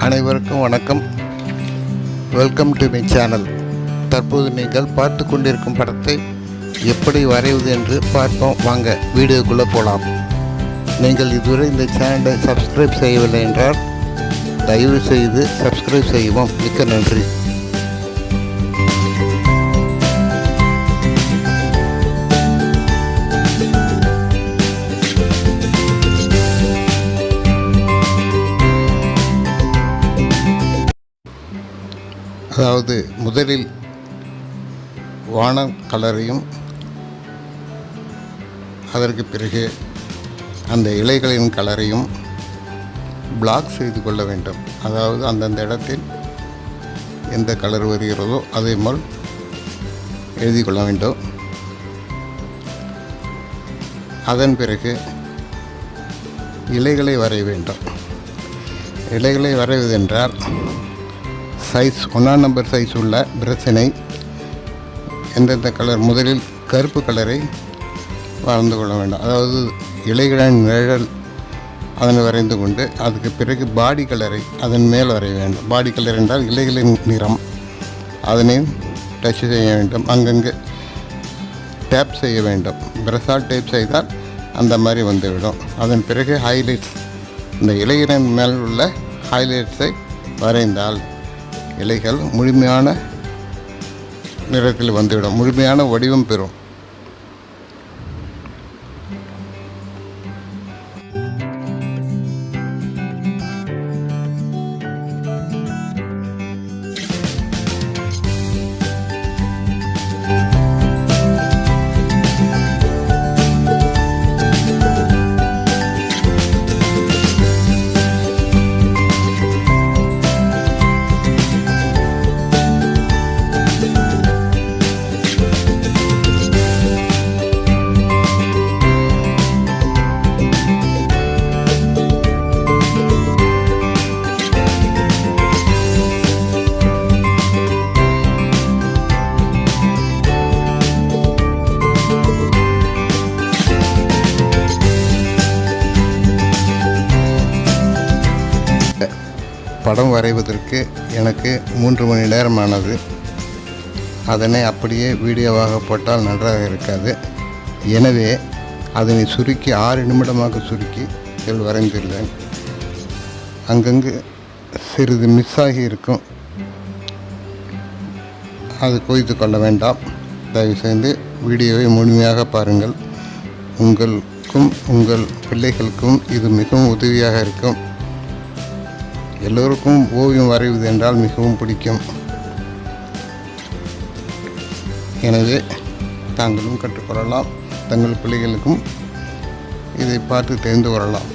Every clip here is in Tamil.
அனைவருக்கும் வணக்கம். Welcome to my channel. தற்போது நீங்கள் பார்த்து கொண்டிருக்கும் படத்தை எப்படி வரைவது என்று பார்ப்போம். வாங்க வீடியோக்குள்ளே போகலாம். நீங்கள் இதுவரை இந்த சேனலை சப்ஸ்கிரைப் செய்யவில்லை என்றால் தயவு செய்து சப்ஸ்கிரைப் செய்யவும். மிக்க நன்றி. அதாவது முதலில் வான கலரையும் அதற்கு பிறகு அந்த இலைகளின் கலரையும் பிளாக் செய்து கொள்ள வேண்டும். அதாவது அந்தந்த இடத்தில் எந்த கலர் வருகிறதோ அதை போல் எழுதி கொள்ள வேண்டும். அதன் பிறகு இலைகளை வரைய வேண்டும். இலைகளை வரைவதென்றால் சைஸ் 1ஆம் நம்பர் சைஸ் உள்ள பிரச்சினை எந்தெந்த கலர், முதலில் கருப்பு கலரை வரைந்து கொள்ள வேண்டும். அதாவது இலைகளின் நிழல் அதனை வரைந்து கொண்டு அதுக்கு பிறகு பாடி கலரை அதன் மேல் வரைய வேண்டும். பாடி கலர் என்றால் இலைகளின் நிறம், அதனை டச் செய்ய வேண்டும். அங்கங்கே டேப் செய்ய வேண்டும். பிரஷால் டேப் செய்தால் அந்த மாதிரி வந்துவிடும். அதன் பிறகு ஹைலைட்ஸ், இந்த இலைகளின் மேல் உள்ள ஹைலைட்ஸை வரைந்தால் இலைகள் முழுமையான நிறத்தில் வந்துவிடும், முழுமையான வடிவம் பெறும். படம் வரைவதற்கு எனக்கு 3 மணி நேரம் ஆனது. அதனை அப்படியே வீடியோவாக போட்டால் நன்றாக இருக்காது. எனவே அதனை சுருக்கி 6 நிமிடமாக சுருக்கி இதில் வரைந்துள்ளேன். அங்கங்கு சிறிது மிஸ் ஆகி இருக்கும், அது கொய்து கொள்ள வேண்டாம். தயவுசெய்து வீடியோவை முழுமையாக பாருங்கள். உங்களுக்கும் உங்கள் பிள்ளைகளுக்கும் இது மிகவும் உதவியாக இருக்கும். எல்லோருக்கும் ஓவியம் வரைவது என்றால் மிகவும் பிடிக்கும். எனவே தாங்களும் கற்றுக்கொள்ளலாம், தங்கள் பிள்ளைகளுக்கும் இதை பார்த்து தெரிந்து கொள்ளலாம்.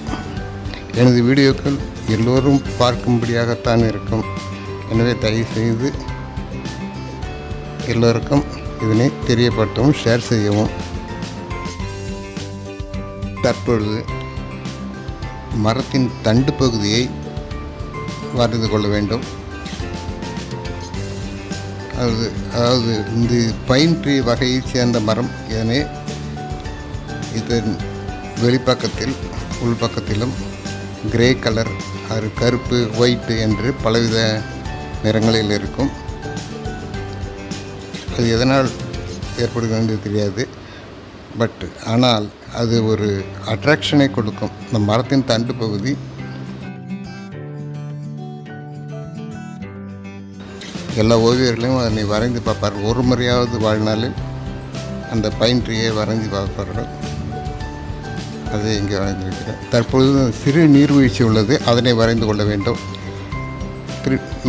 எனது வீடியோக்கள் எல்லோரும் பார்க்கும்படியாகத்தான் இருக்கும். எனவே தயவுசெய்து எல்லோருக்கும் இதனை தெரியப்படுத்தவும் ஷேர் செய்யவும். தற்பொழுது மரத்தின் தண்டு பகுதியை வரைந்து கொள்ள வேண்டும். அதாவது இந்த பைன் ட்ரீ வகையைச் சேர்ந்த மரம். இதன் வெளிப்பக்கத்தில் உள்பக்கத்திலும் கிரே கலர், அது கருப்பு, ஒயிட்டு என்று பலவித நிறங்களில் இருக்கும். அது எதனால் ஏற்படுகிறது தெரியாது. ஆனால் அது ஒரு அட்ராக்ஷனை கொடுக்கும். இந்த மரத்தின் தண்டு பகுதி எல்லா ஓவியர்களையும் அதனை வரைந்து பார்ப்பார்கள். ஒரு முறையாவது வாழ்நாளில் அந்த பைன் ட்ரீயை வரைந்து பார்ப்பார்கள். அதை இங்கே வரைந்திருக்கிறேன். தற்பொழுது சிறு நீர்வீழ்ச்சி உள்ளது, அதனை வரைந்து கொள்ள வேண்டும்.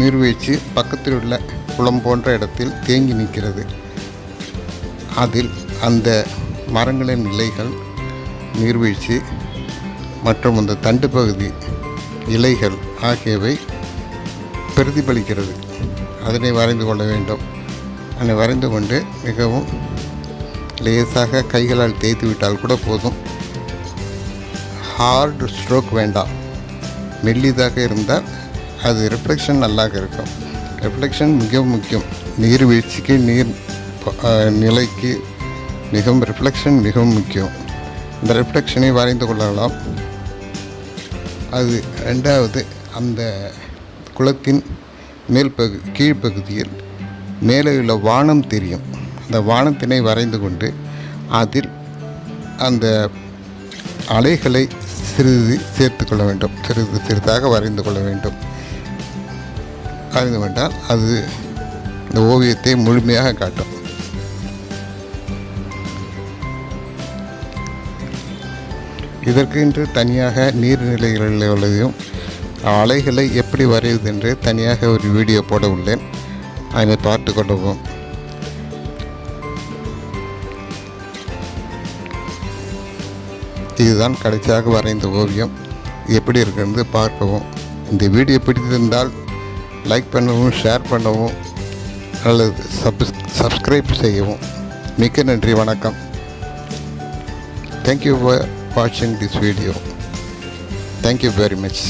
நீர்வீழ்ச்சி பக்கத்தில் உள்ள குளம் போன்ற இடத்தில் தேங்கி நிற்கிறது. அதில் அந்த மரங்களின் இலைகள், நீர்வீழ்ச்சி மற்றும் அந்த தண்டு பகுதி இலைகள் ஆகியவை பிரதிபலிக்கிறது. அதனை வரைந்து கொள்ள வேண்டும். அதனை வரைந்து கொண்டு மிகவும் லேசாக கைகளால் தேய்த்து விட்டால் கூட போதும். ஹார்ட் ஸ்ட்ரோக் வேண்டாம், மெல்லிதாக இருந்தால் அது ரிஃப்ளெக்ஷன் நல்லாக இருக்கும். ரிஃப்ளெக்ஷன் மிகவும் முக்கியம். நீர்வீழ்ச்சிக்கு, நீர் நிலைக்கு மிகவும் ரிஃப்ளெக்ஷன் மிகவும் முக்கியம். இந்த ரிஃப்ளெக்ஷனை வரைந்து கொள்ளலாம். அது ரெண்டாவது, அந்த குளத்தின் கீழ்ப்பகுதியில் மேலே உள்ள வானம் தெரியும். அந்த வானத்தினை வரைந்து கொண்டு அதில் அந்த அலைகளை சிறிது சேர்த்து கொள்ள வேண்டும். சிறிதாக வரைந்து கொள்ள வேண்டும். வரைந்து கொண்டால் அது இந்த ஓவியத்தை முழுமையாக காட்டும். இதற்கென்று தனியாக நீர்நிலைகளில் உள்ளதையும் அலைகளை எப்படி வரைவது என்று தனியாக ஒரு வீடியோ போட உள்ளேன். அதை பார்த்து கொள்ளவும். இதுதான் கடைசியாக வரைந்த ஓவியம். எப்படி இருக்கிறது பார்க்கவும். இந்த வீடியோ பிடித்திருந்தால் லைக் பண்ணவும், ஷேர் பண்ணவும் அல்லது சப்ஸ்கிரைப் செய்யவும். மிக்க நன்றி. வணக்கம். Thank you for watching this video. Thank you very much.